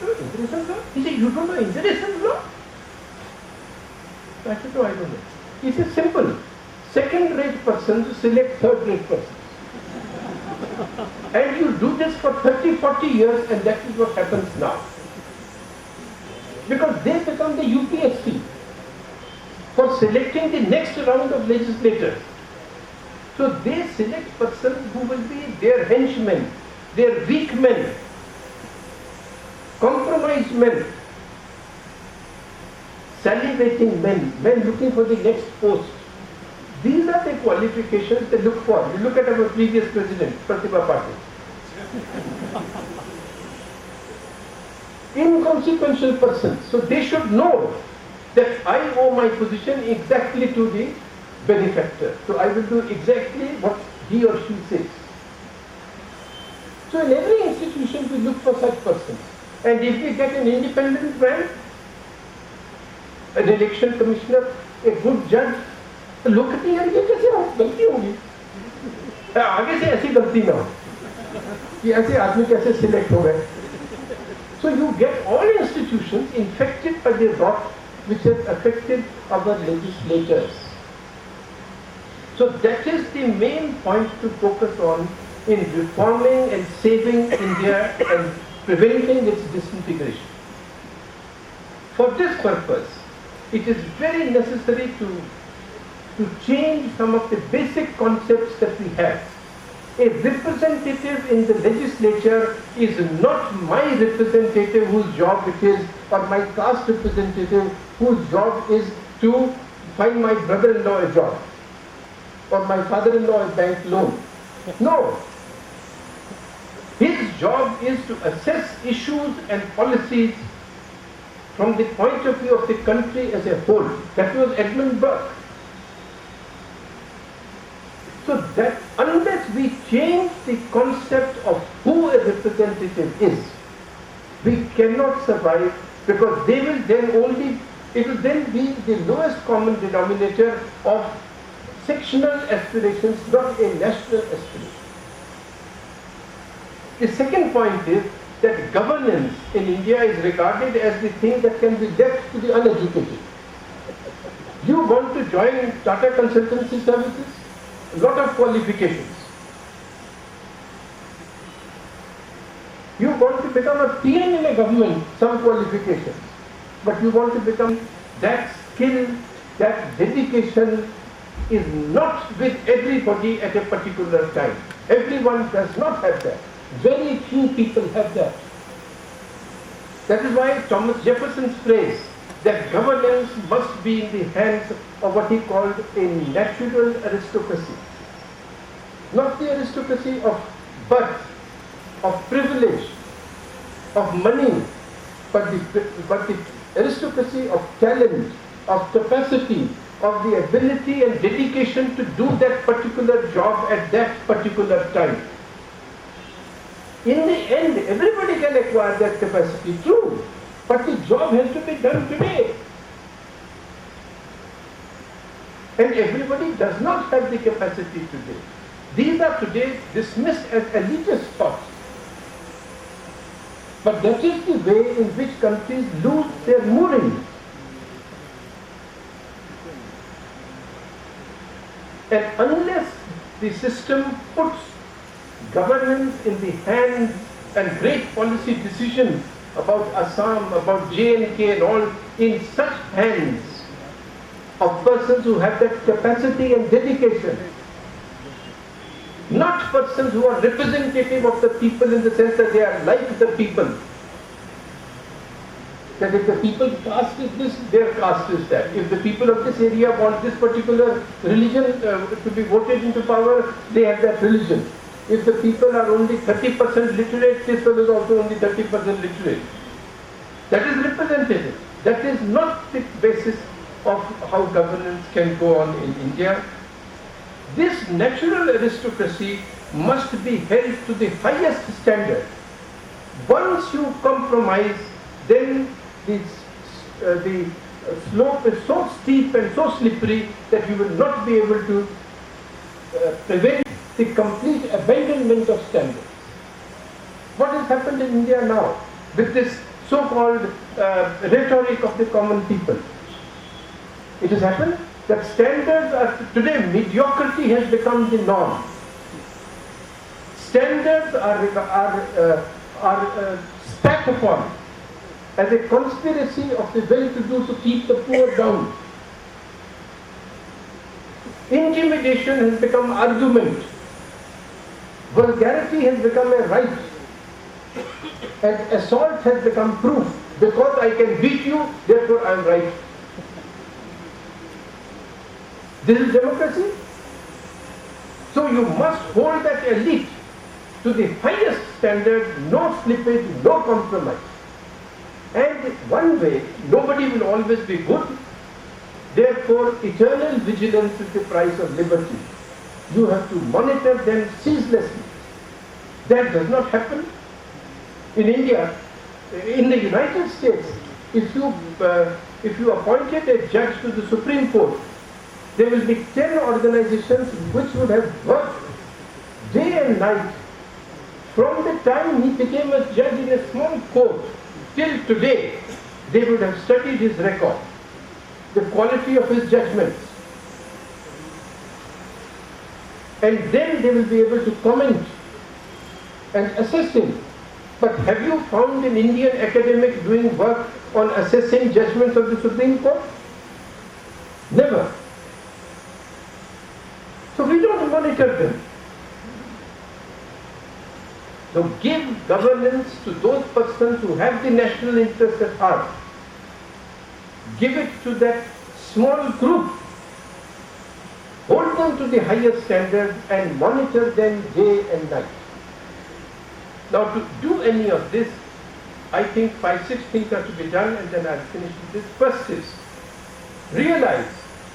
international law? He said, you don't know international law? I said, no, I don't know. He said, simple. Second-rate persons select third-rate persons. And you do this for 30, 40 years, and that is what happens now. Because they become the UPSC for selecting the next round of legislators. So they select persons who will be their henchmen, their weak men, compromise men, salivating men, men looking for the next post. These are the qualifications they look for. You look at our previous president, Pratibha Patil. Inconsequential persons. So they should know that I owe my position exactly to the benefactor. So I will do exactly what he or she says. So in every institution we look for such persons. And if we get an independent man, an election commissioner, a good judge, तो लोग कहते हैं यार ये कैसे हो, गलती होगी, आगे से ऐसी गलती ना हो कि ऐसे आदमी कैसे सिलेक्ट हो गए. So you get all institutions infected by the rot which has affected our legislators. So that is the main point to focus on in reforming and saving India and preventing its disintegration. For this purpose, it is very necessary to change some of the basic concepts that we have. A representative in the legislature is not my representative whose job it is, or my caste representative whose job is to find my brother-in-law a job, or my father-in-law a bank loan. No. His job is to assess issues and policies from the point of view of the country as a whole. That was Edmund Burke. So that unless we change the concept of who a representative is, we cannot survive, because they will then only, it will then be the lowest common denominator of sectional aspirations, not a national aspiration. The second point is that governance in India is regarded as the thing that can be left to the uneducated. You want to join Tata Consultancy Services? A lot of qualifications. You want to become a PM in a government, some qualifications. But you want to become, that skill, that dedication is not with everybody at a particular time. Everyone does not have that. Very few people have that. That is why Thomas Jefferson's phrase that governance must be in the hands of what he called a natural aristocracy. Not the aristocracy of birth, of privilege, of money, but the aristocracy of talent, of capacity, of the ability and dedication to do that particular job at that particular time. In the end, everybody can acquire that capacity, true, but the job has to be done today. And everybody does not have the capacity today. These are today dismissed as elitist thoughts. But that is the way in which countries lose their moorings. And unless the system puts governance in the hands and great policy decisions about Assam, about J&K and all, in such hands of persons who have that capacity and dedication, not persons who are representative of the people in the sense that they are like the people. That if the people caste is this, their caste is that. If the people of this area want this particular religion to be voted into power, they have that religion. If the people are only 30% literate, this one is also only 30% literate. That is representative. That is not the basis of how governance can go on in India. This natural aristocracy must be held to the highest standard. Once you compromise, then the slope is so steep and so slippery that you will not be able to prevent the complete abandonment of standards. What has happened in India now? With this so-called rhetoric of the common people. It has happened that standards are, today mediocrity has become the norm. Standards are spat upon as a conspiracy of the well-to-do to keep the poor down. Intimidation has become argument. Vulgarity has become a right. And assault has become proof. Because I can beat you, therefore I am right. This is democracy. So you must hold that elite to the highest standard, no slippage, no compromise. And one way, nobody will always be good. Therefore, eternal vigilance is the price of liberty. You have to monitor them ceaselessly. That does not happen. In India, in the United States, if you appointed a judge to the Supreme Court, there will be 10 organizations which would have worked day and night from the time he became a judge in a small court till today. They would have studied his record, the quality of his judgments, and then they will be able to comment and assess him. But have you found an Indian academic doing work on assessing judgments of the Supreme Court? Never. So we don't monitor them. So give governance to those persons who have the national interest at heart. Give it to that small group. Hold them to the highest standard and monitor them day and night. Now to do any of this, I think 5-6 things are to be done, and then I'll finish with this. First is, realize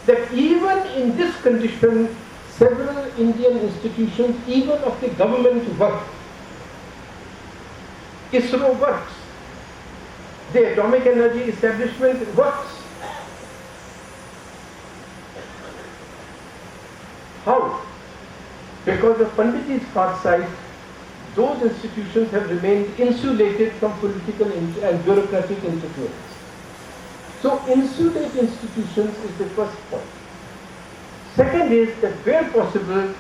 that even in this condition, several Indian institutions, even of the government, work. ISRO works. The Atomic Energy Establishment works. How? Because of Panditji's foresight, those institutions have remained insulated from political and bureaucratic interference. So insulate institutions is the first point. Second is that where possible,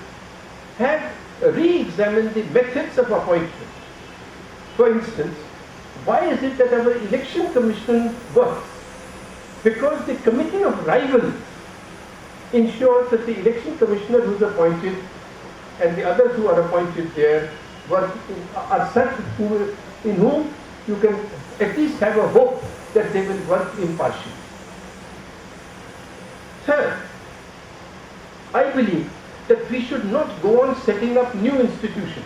have re-examined the methods of appointment. For instance, why is it that our election commission works? Because the committee of rivals ensures that the election commissioner who is appointed and the others who are appointed there are such in whom you can at least have a hope that they will work impartially. Third, I believe that we should not go on setting up new institutions.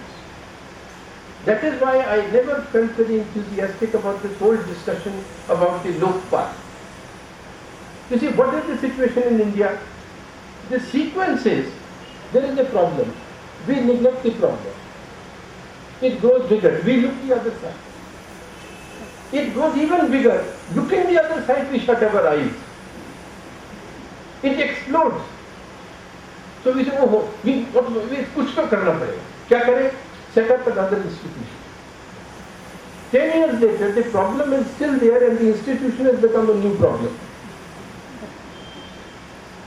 That is why I never felt very enthusiastic about this whole discussion about the Lokpal. You see, what is the situation in India? The sequence is, there is a problem. We neglect the problem. It grows bigger. We look the other side. It grows even bigger. Looking the other side, we shut our eyes. It explodes. So we say, oh, कुछ तो करना पड़ेगा. क्या करें? Set up another institution. 10 years later, the problem is still there and the institution has become a new problem.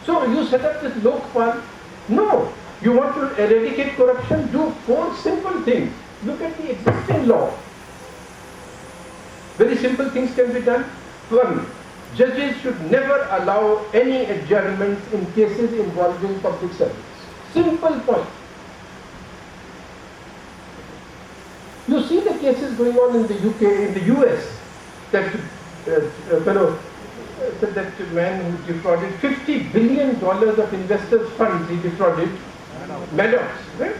So you set up this Lokpal. No. You want to eradicate corruption? Do 4 simple things. Look at the existing law. Very simple things can be done. 1. Judges should never allow any adjournments in cases involving public service. Simple point. You see the cases going on in the UK, in the US, that that man who defrauded $50 billion of investors' funds, he defrauded Maddox, right?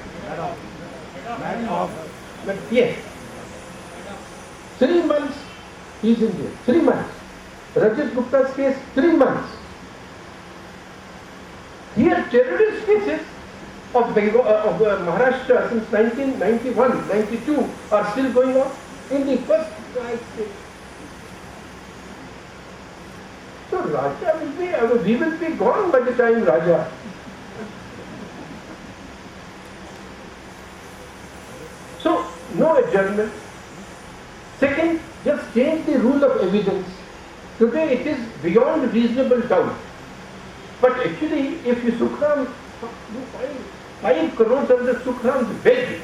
Yes. 3 months, he's in jail. 3 months. Rajat Gupta's case, 3 months. Here, terrorist cases of Maharashtra since 1991, 92 are still going on in the first state. So Raja will be, we will be gone by the time Raja. So, no adjournment. Second, Just change the rule of evidence. Today it is beyond reasonable doubt. But actually, if you Sukhram, you find 5 crores under Sukhram's bed,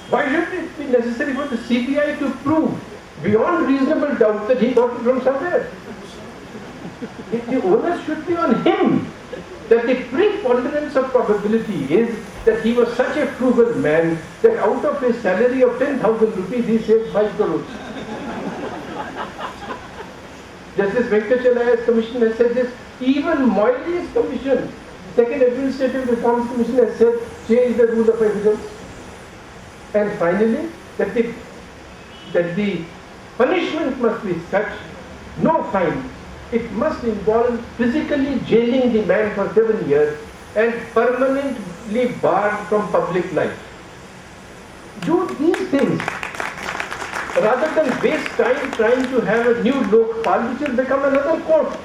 why should it be necessary for the CBI to prove beyond reasonable doubt that he got it from somewhere? The onus should be on him. That the preponderance of probability is that he was such a frugal man that out of his salary of 10,000 rupees he saved 5 crores. Justice Venkatachalaya's commission has said this. Even Moyli's commission, Second Administrative Reforms Commission, has said change the rule of evidence. And finally, that the punishment must be such, no fine. It must involve physically jailing the man for 7 years and permanently barred from public life. Do these things rather than waste time trying to have a new Lokpal which will become another court.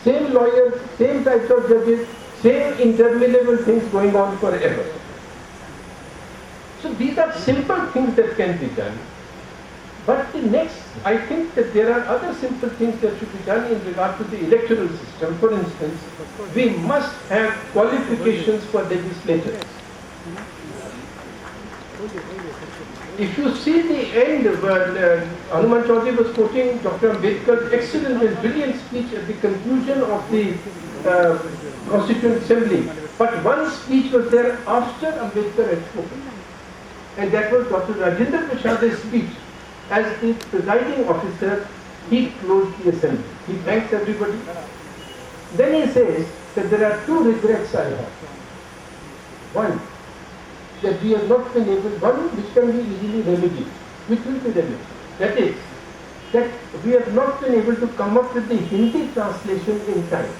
Same lawyers, same types of judges, same interminable things going on forever. So these are simple things that can be done. But the next, I think that there are other simple things that should be done in regard to the electoral system. For instance, we must have qualifications for legislators. If you see the end where Hanuman Chaudhary was quoting Dr. Ambedkar's excellent and brilliant speech at the conclusion of the Constituent Assembly, but one speech was there after Ambedkar had spoken, and that was Dr. Rajendra Prasad's speech. As the presiding officer, he closed the assembly. He thanks everybody. Then he says that there are 2 regrets I have. One, that we have not been able, one which can be easily remedied, which will be remedied. That is, that we have not been able to come up with the Hindi translation in time.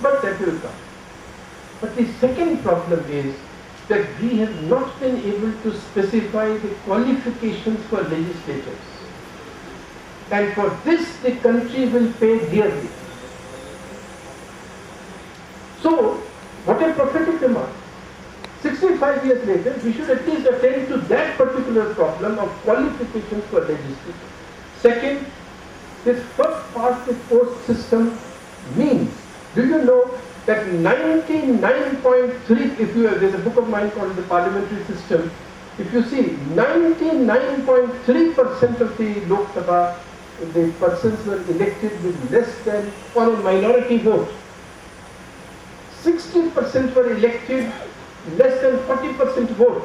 But that will come. But the second problem is that we have not been able to specify the qualifications for legislators. And for this the country will pay dearly. So, what a prophetic remark. 65 years later, we should at least attend to that particular problem of qualifications for legislators. Second, this first past the post system means, do you know that 99.3, there's a book of mine called The Parliamentary System, if you see 99.3% of the Lok Sabha, the persons were elected with less than, or a minority vote. 60% were elected less than 40% vote.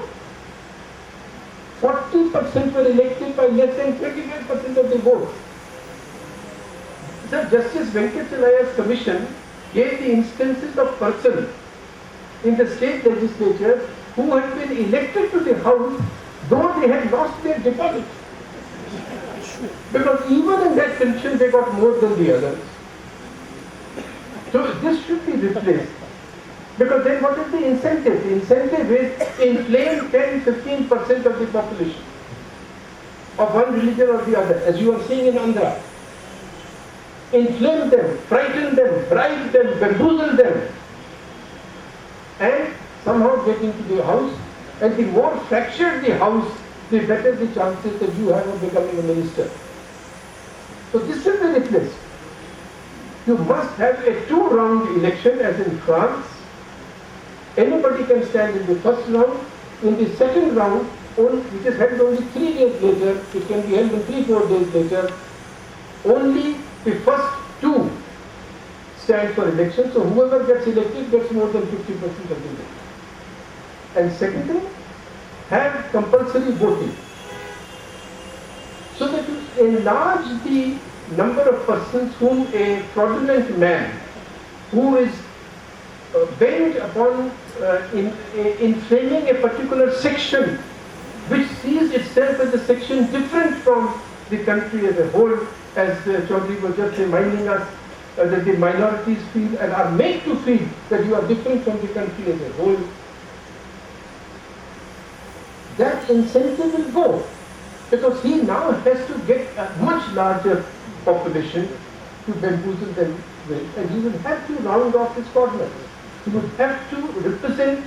40% were elected by less than 25% of the vote. So Justice Venkatachalaya's commission gave the instances of persons in the state legislature who had been elected to the house though they had lost their deposit. Because even in that condition they got more than the others. So this should be replaced. Because then what is the incentive? The incentive is inflame 10-15% of the population of one religion or the other, as you are seeing in Andhra. Inflame them, frighten them, bribe them, bamboozle them, and somehow get into the house. And the more fractured the house, the better the chances that you have of becoming a minister. So this should be replaced. You must have a 2-round election as in France. Anybody can stand in the first round. In the second round, which is held only 3 days later, it can be held in 3-4 days later, only the first 2 stand for election. So whoever gets elected gets more than 50% of the vote. And second thing, have compulsory voting. So that you enlarge the number of persons whom a fraudulent man who is bent upon inflaming a particular section which sees itself as a section different from the country as a whole, as Chaudhary was just reminding us that the minorities feel and are made to feel that you are different from the country as a whole. That incentive will go because he now has to get a much larger population to bamboozle them with, and he will have to round off his corners. He would have to represent